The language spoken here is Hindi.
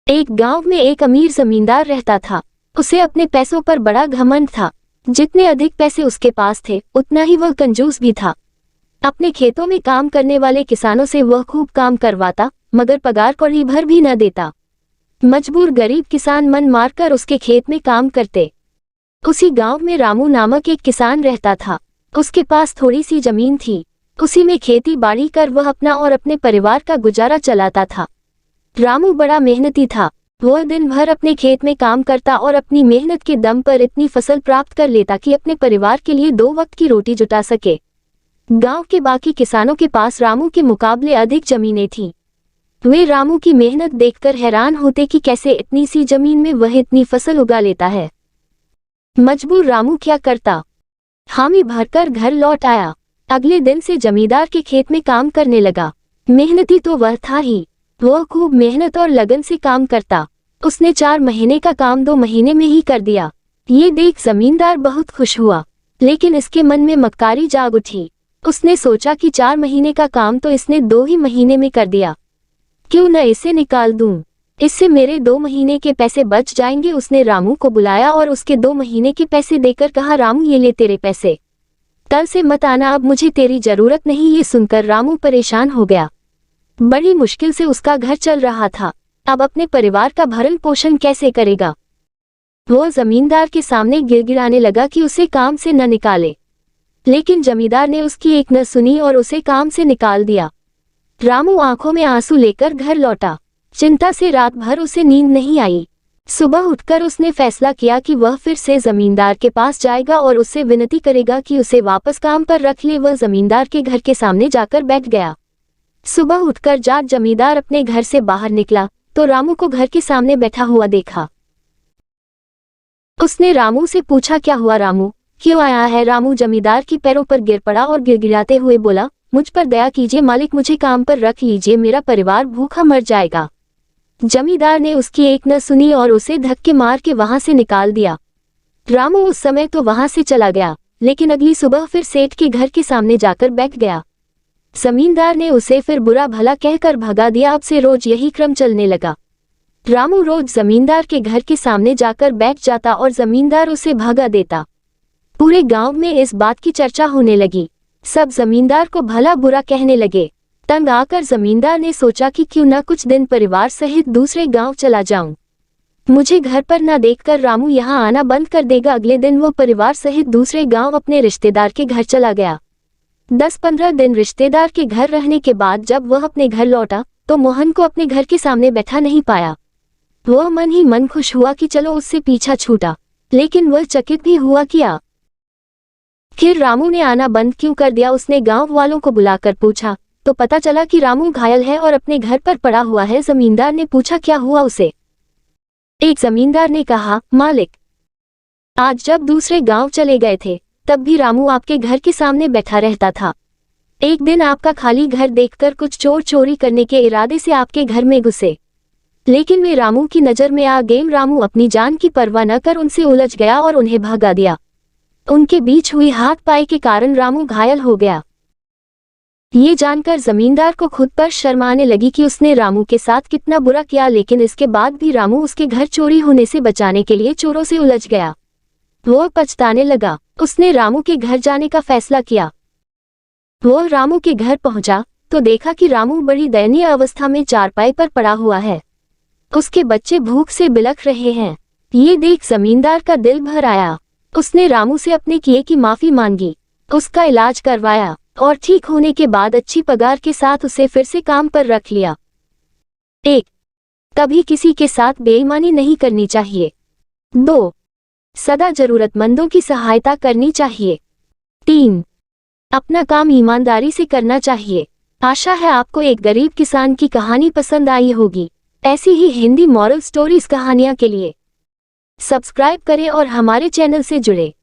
एक गांव में एक अमीर जमींदार रहता था। उसे अपने पैसों पर बड़ा घमंड था। जितने अधिक पैसे उसके पास थे उतना ही वह कंजूस भी था। अपने खेतों में काम करने वाले किसानों से वह खूब काम करवाता, मगर पगार कौड़ी भर भी न देता। मजबूर गरीब किसान मन मारकर उसके खेत में काम करते। उसी गांव में रामू नामक एक किसान रहता था। उसके पास थोड़ी सी जमीन थी। उसी में खेती बाड़ी कर वह अपना और अपने परिवार का गुजारा चलाता था। रामू बड़ा मेहनती था। वह दिन भर अपने खेत में काम करता और अपनी मेहनत के दम पर इतनी फसल प्राप्त कर लेता कि अपने परिवार के लिए 2 वक्त की रोटी जुटा सके। गांव के बाकी किसानों के पास रामू के मुकाबले अधिक जमीनें थीं। वे रामू की मेहनत देखकर हैरान होते कि कैसे इतनी सी जमीन में वह इतनी फसल उगा लेता है। मजबूर रामू क्या करता, हामी भरकर घर लौट आया। अगले दिन से जमींदार के खेत में काम करने लगा। मेहनती तो वह था ही, वह खूब मेहनत और लगन से काम करता। उसने 4 महीने का काम 2 महीने में ही कर दिया। ये देख जमींदार बहुत खुश हुआ, लेकिन इसके मन में मक्कारी जाग उठी। उसने सोचा कि 4 महीने का काम तो इसने 2 ही महीने में कर दिया, क्यों न इसे निकाल दूं, इससे मेरे 2 महीने के पैसे बच जाएंगे। उसने रामू को बुलाया और उसके 2 महीने के पैसे देकर कहा, रामू ये ले तेरे पैसे, कल से मत आना, अब मुझे तेरी जरूरत नहीं। ये सुनकर रामू परेशान हो गया। बड़ी मुश्किल से उसका घर चल रहा था, अब अपने परिवार का भरण पोषण कैसे करेगा। वो जमींदार के सामने गिड़गिड़ाने लगा कि उसे काम से न निकाले, लेकिन जमींदार ने उसकी एक न सुनी और उसे काम से निकाल दिया। रामू आंखों में आंसू लेकर घर लौटा। चिंता से रात भर उसे नींद नहीं आई। सुबह उठकर उसने फैसला किया कि वह फिर से जमींदार के पास जाएगा और उससे विनती करेगा कि उसे वापस काम पर रख ले। वह जमींदार के घर के सामने जाकर बैठ गया। सुबह उठकर जब जमींदार अपने घर से बाहर निकला तो रामू को घर के सामने बैठा हुआ देखा। उसने रामू से पूछा, क्या हुआ रामू, क्यों आया है। रामू जमींदार की पैरों पर गिर पड़ा और गिड़गिड़ाते हुए बोला, मुझ पर दया कीजिए मालिक, मुझे काम पर रख लीजिए, मेरा परिवार भूखा मर जाएगा। जमींदार ने उसकी एक न सुनी और उसे धक्के मार के वहां से निकाल दिया। रामू उस समय तो वहां से चला गया, लेकिन अगली सुबह फिर सेठ के घर के सामने जाकर बैठ गया। जमींदार ने उसे फिर बुरा भला कहकर भगा दिया। अब से रोज यही क्रम चलने लगा। रामू रोज जमींदार के घर के सामने जाकर बैठ जाता और जमींदार उसे भगा देता। पूरे गांव में इस बात की चर्चा होने लगी। सब जमींदार को भला बुरा कहने लगे। तंग आकर जमींदार ने सोचा कि क्यों न कुछ दिन परिवार सहित दूसरे गांव चला जाऊं। मुझे घर पर न देखकर रामू यहाँ आना बंद कर देगा। अगले दिन वो परिवार सहित दूसरे गांव अपने रिश्तेदार के घर चला गया। 10-15 दिन रिश्तेदार के घर रहने के बाद जब वह अपने घर लौटा तो मोहन को अपने घर के सामने बैठा नहीं पाया। वह मन ही मन खुश हुआ कि चलो उससे पीछा छूटा, लेकिन वह चकित भी हुआ क्या फिर रामू ने आना बंद क्यों कर दिया। उसने गांव वालों को बुलाकर पूछा तो पता चला कि रामू घायल है और अपने घर पर पड़ा हुआ है। जमींदार ने पूछा, क्या हुआ उसे। एक जमींदार ने कहा, मालिक, आज जब दूसरे गांव चले गए थे तब भी रामू आपके घर के सामने बैठा रहता था। एक दिन आपका खाली घर देखकर कुछ चोर चोरी करने के इरादे से आपके घर में घुसे, लेकिन वे रामू की नजर में आ गए। रामू अपनी जान की परवाह न कर उनसे उलझ गया और उन्हें भगा दिया। उनके बीच हुई हाथ पाई के कारण रामू घायल हो गया। ये जानकर जमींदार को खुद पर शर्म आने लगी कि उसने रामू के साथ कितना बुरा किया, लेकिन इसके बाद भी रामू उसके घर चोरी होने से बचाने के लिए चोरों से उलझ गया। वो पछताने लगा। उसने रामू के घर जाने का फैसला किया। वो रामू के घर पहुंचा तो देखा कि रामू बड़ी दयनीय अवस्था में चारपाई पर पड़ा हुआ है। उसके बच्चे भूख से बिलख रहे हैं। ये देख जमींदार का दिल भर आया। उसने रामू से अपने किए की माफी मांगी, उसका इलाज करवाया और ठीक होने के बाद अच्छी पगार के साथ उसे फिर से काम पर रख लिया। 1. कभी किसी के साथ बेईमानी नहीं करनी चाहिए। 2. सदा जरूरतमंदों की सहायता करनी चाहिए। 3. अपना काम ईमानदारी से करना चाहिए। आशा है आपको एक गरीब किसान की कहानी पसंद आई होगी। ऐसी ही हिंदी मॉरल स्टोरीज कहानियां के लिए सब्सक्राइब करें और हमारे चैनल से जुड़े।